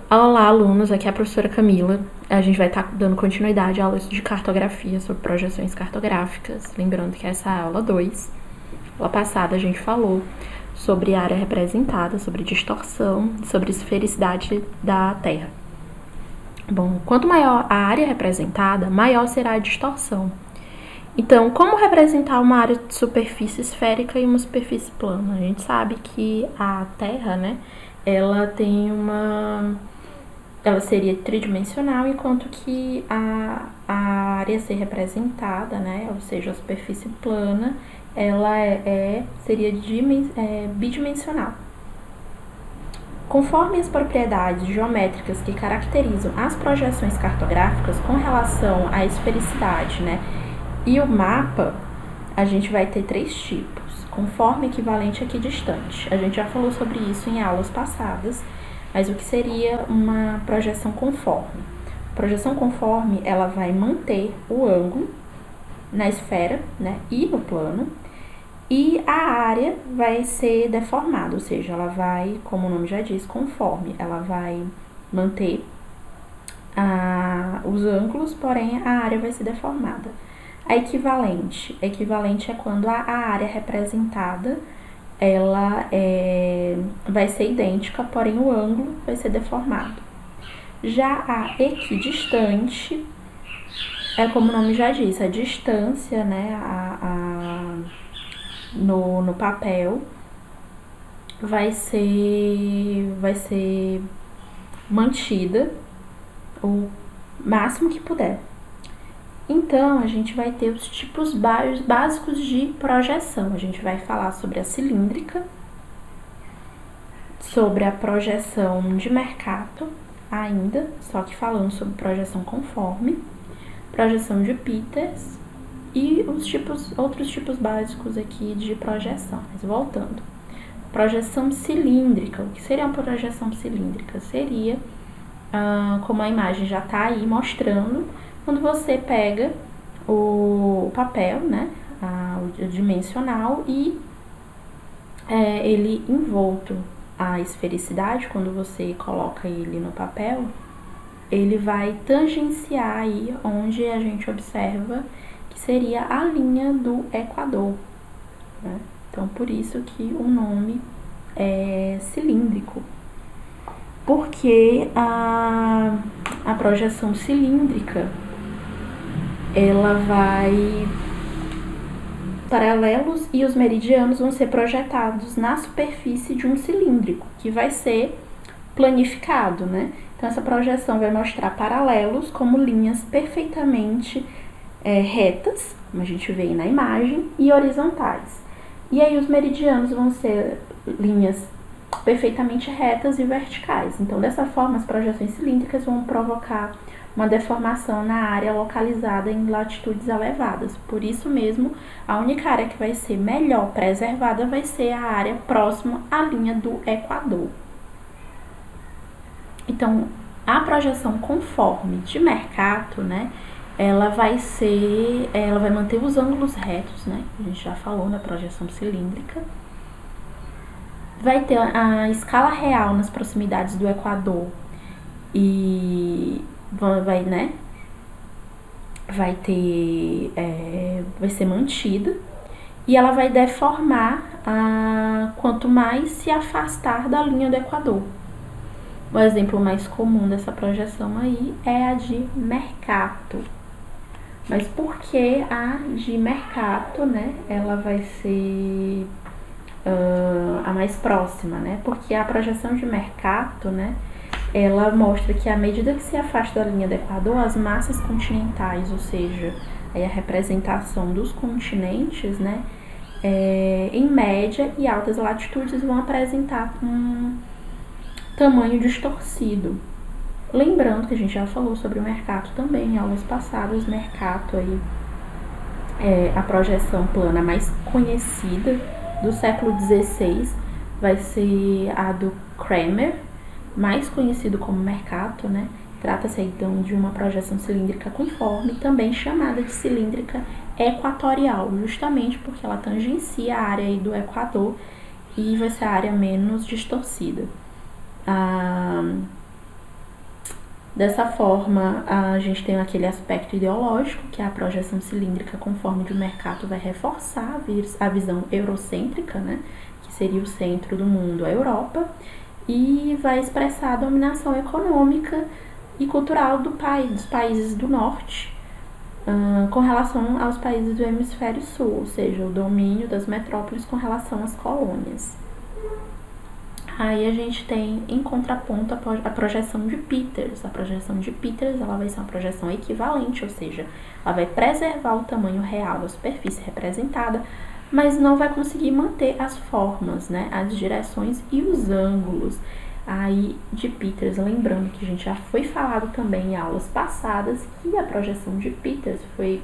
Olá, alunos, aqui é a professora Camila. A gente vai estar dando continuidade à aula de cartografia sobre projeções cartográficas. Lembrando que essa é a aula 2. Aula passada a gente falou sobre área representada, sobre distorção, sobre esfericidade da Terra. Bom, quanto maior a área representada, maior será a distorção. Então, como representar uma área de superfície esférica e uma superfície plana? A gente sabe que a Terra, né, ela seria tridimensional, enquanto que a área a ser representada, né, ou seja, a superfície plana, ela seria bidimensional. Conforme as propriedades geométricas que caracterizam as projeções cartográficas com relação à esfericidade, né, e o mapa, a gente vai ter 3 tipos, conforme, equivalente e equidistante. A gente já falou sobre isso em aulas passadas, mas o que seria uma projeção conforme? A projeção conforme, ela vai manter o ângulo na esfera, né, e no plano, e a área vai ser deformada, ou seja, ela vai, como o nome já diz, conforme, ela vai manter os ângulos, porém a área vai ser deformada. A equivalente é quando a área representada ela vai ser idêntica, porém o ângulo vai ser deformado. Já a equidistante é como o nome já diz, a distância, né, no papel vai ser mantida o máximo que puder. Então, a gente vai ter os tipos básicos de projeção. A gente vai falar sobre a cilíndrica, sobre a projeção de Mercator ainda, só que falando sobre projeção conforme, projeção de Peters e outros tipos básicos aqui de projeção. Mas voltando, projeção cilíndrica. O que seria uma projeção cilíndrica? Seria, como a imagem já está aí mostrando, quando você pega o papel, né, o dimensional, e ele envolto a esfericidade, quando você coloca ele no papel, ele vai tangenciar aí onde a gente observa que seria a linha do Equador, né? Então, por isso que o nome é cilíndrico. Porque a projeção cilíndrica, ela vai... Paralelos e os meridianos vão ser projetados na superfície de um cilíndrico, que vai ser planificado, né? Então, essa projeção vai mostrar paralelos como linhas perfeitamente retas, como a gente vê aí na imagem, e horizontais. E aí, os meridianos vão ser linhas perfeitamente retas e verticais. Então, dessa forma, as projeções cilíndricas vão provocar uma deformação na área localizada em latitudes elevadas. Por isso mesmo, a única área que vai ser melhor preservada vai ser a área próxima à linha do Equador. Então, a projeção conforme de Mercator, né, ela vai manter os ângulos retos, né, a gente já falou na projeção cilíndrica. Vai ter a escala real nas proximidades do Equador e vai ser mantida, e ela vai deformar quanto mais se afastar da linha do Equador. O exemplo mais comum dessa projeção aí é a de Mercator. Mas por que a de Mercator, né, ela vai ser a mais próxima, né? Porque a projeção de Mercator, né, ela mostra que à medida que se afasta da linha do Equador, as massas continentais, ou seja, aí a representação dos continentes, né, em média e altas latitudes vão apresentar um tamanho distorcido. Lembrando que a gente já falou sobre o Mercator também em aulas passadas. Mercator aí a projeção plana mais conhecida do século XVI vai ser a do Kramer, mais conhecido como Mercator, né? Trata-se então de uma projeção cilíndrica conforme, também chamada de cilíndrica equatorial, justamente porque ela tangencia a área aí do Equador e vai ser a área menos distorcida. Dessa forma, a gente tem aquele aspecto ideológico, que é a projeção cilíndrica, conforme que o mercado vai reforçar a visão eurocêntrica, né, que seria o centro do mundo, a Europa, e vai expressar a dominação econômica e cultural dos países do norte, com relação aos países do hemisfério sul, ou seja, o domínio das metrópoles com relação às colônias. Aí a gente tem em contraponto a projeção de Peters. A projeção de Peters ela vai ser uma projeção equivalente, ou seja, ela vai preservar o tamanho real da superfície representada, mas não vai conseguir manter as formas, né, as direções e os ângulos. Aí de Peters, lembrando que a gente já foi falado também em aulas passadas que a projeção de Peters foi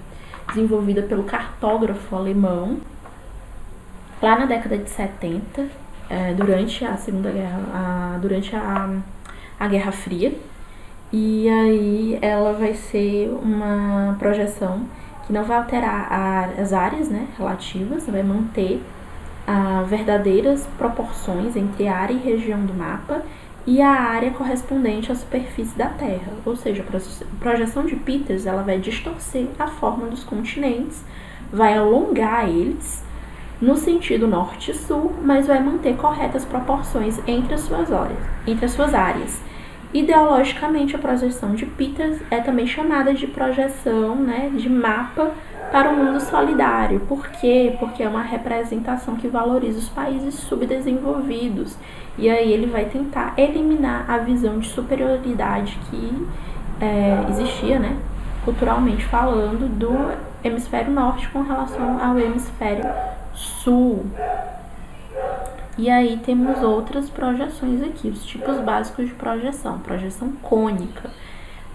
desenvolvida pelo cartógrafo alemão lá na década de 70, durante a Segunda Guerra, durante a Guerra Fria. E aí ela vai ser uma projeção que não vai alterar as áreas, né, relativas, vai manter verdadeiras proporções entre área e região do mapa e a área correspondente à superfície da Terra. Ou seja, a projeção de Peters ela vai distorcer a forma dos continentes, vai alongar eles no sentido norte-sul, mas vai manter corretas proporções entre as suas áreas. Ideologicamente, a projeção de Peters é também chamada de projeção, né, de mapa para o mundo solidário. Por quê? Porque é uma representação que valoriza os países subdesenvolvidos. E aí ele vai tentar eliminar a visão de superioridade que existia, né, culturalmente falando, do hemisfério norte com relação ao hemisfério sul. E aí temos outras projeções aqui, os tipos básicos de projeção. Projeção cônica.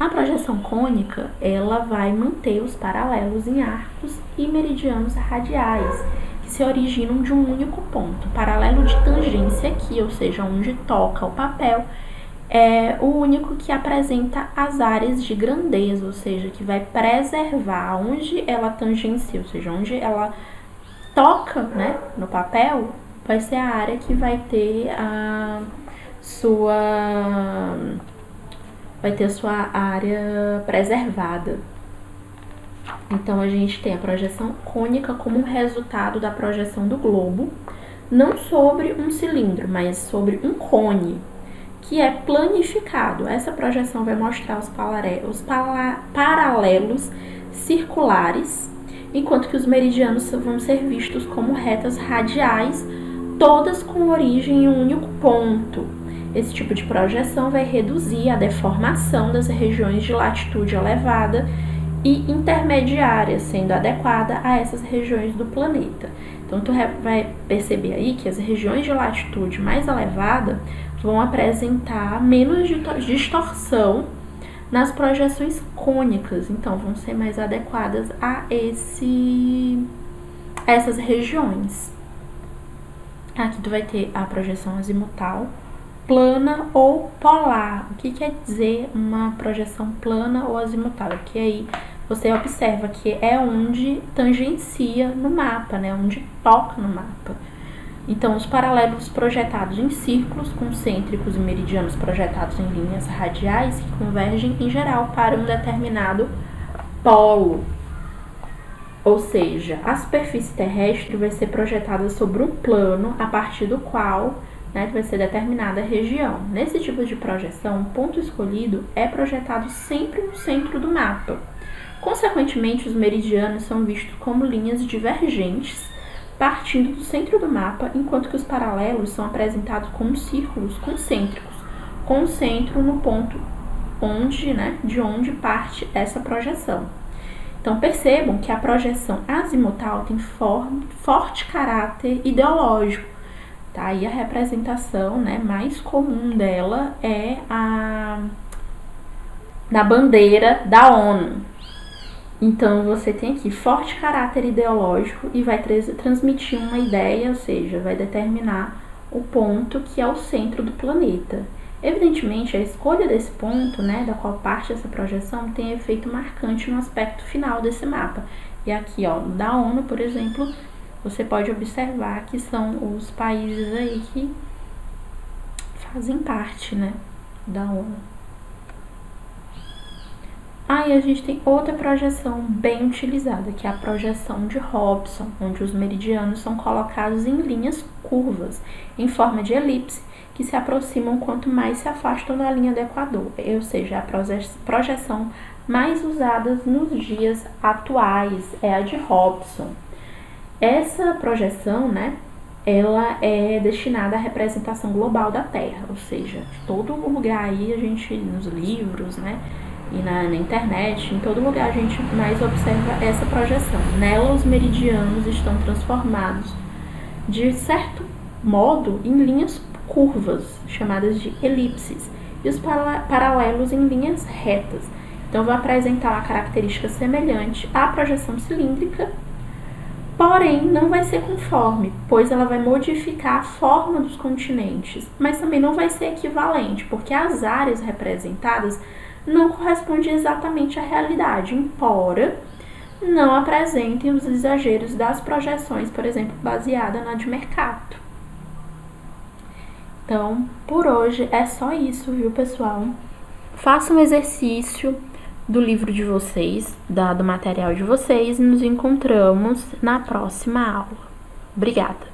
A projeção cônica, ela vai manter os paralelos em arcos e meridianos radiais, que se originam de um único ponto. Paralelo de tangência aqui, ou seja, onde toca o papel, é o único que apresenta as áreas de grandeza, ou seja, que vai preservar onde ela tangencia, ou seja, onde ela toca, né, no papel, vai ser a área que vai ter a sua área preservada. Então a gente tem a projeção cônica como um resultado da projeção do globo, não sobre um cilindro, mas sobre um cone, que é planificado. Essa projeção vai mostrar os paralelos circulares, enquanto que os meridianos vão ser vistos como retas radiais, todas com origem em um único ponto. Esse tipo de projeção vai reduzir a deformação das regiões de latitude elevada e intermediária, sendo adequada a essas regiões do planeta. Então, tu vai perceber aí que as regiões de latitude mais elevada vão apresentar menos distorção nas projeções cônicas, então vão ser mais adequadas a essas regiões. Aqui tu vai ter a projeção azimutal, plana ou polar. O que quer dizer uma projeção plana ou azimutal? Que aí você observa que é onde tangencia no mapa, né? Onde toca no mapa. Então, os paralelos projetados em círculos concêntricos e meridianos projetados em linhas radiais que convergem, em geral, para um determinado polo. Ou seja, a superfície terrestre vai ser projetada sobre um plano a partir do qual, né, vai ser determinada a região. Nesse tipo de projeção, o ponto escolhido é projetado sempre no centro do mapa. Consequentemente, os meridianos são vistos como linhas divergentes partindo do centro do mapa, enquanto que os paralelos são apresentados como círculos concêntricos, com o centro no ponto de onde parte essa projeção. Então, percebam que a projeção azimutal tem forte caráter ideológico. Tá? E a representação, né, mais comum dela é na bandeira da ONU. Então, você tem aqui forte caráter ideológico e vai transmitir uma ideia, ou seja, vai determinar o ponto que é o centro do planeta. Evidentemente, a escolha desse ponto, né, da qual parte essa projeção, tem efeito marcante no aspecto final desse mapa. E aqui, ó, da ONU, por exemplo, você pode observar que são os países aí que fazem parte, né, da ONU. Aí a gente tem outra projeção bem utilizada, que é a projeção de Robson, onde os meridianos são colocados em linhas curvas, em forma de elipse, que se aproximam quanto mais se afastam da linha do Equador, ou seja, a projeção mais usada nos dias atuais é a de Robson. Essa projeção, né, ela é destinada à representação global da Terra, ou seja, de todo lugar aí a gente, nos livros, né, e na internet, em todo lugar a gente mais observa essa projeção. Nela os meridianos estão transformados, de certo modo, em linhas curvas, chamadas de elipses, e os paralelos em linhas retas. Então, vou apresentar uma característica semelhante à projeção cilíndrica, porém não vai ser conforme, pois ela vai modificar a forma dos continentes, mas também não vai ser equivalente, porque as áreas representadas não correspondem exatamente à realidade, embora não apresentem os exageros das projeções, por exemplo, baseada na de Mercator. Então, por hoje é só isso, viu, pessoal? Façam um exercício do livro de vocês, do material de vocês, e nos encontramos na próxima aula. Obrigada!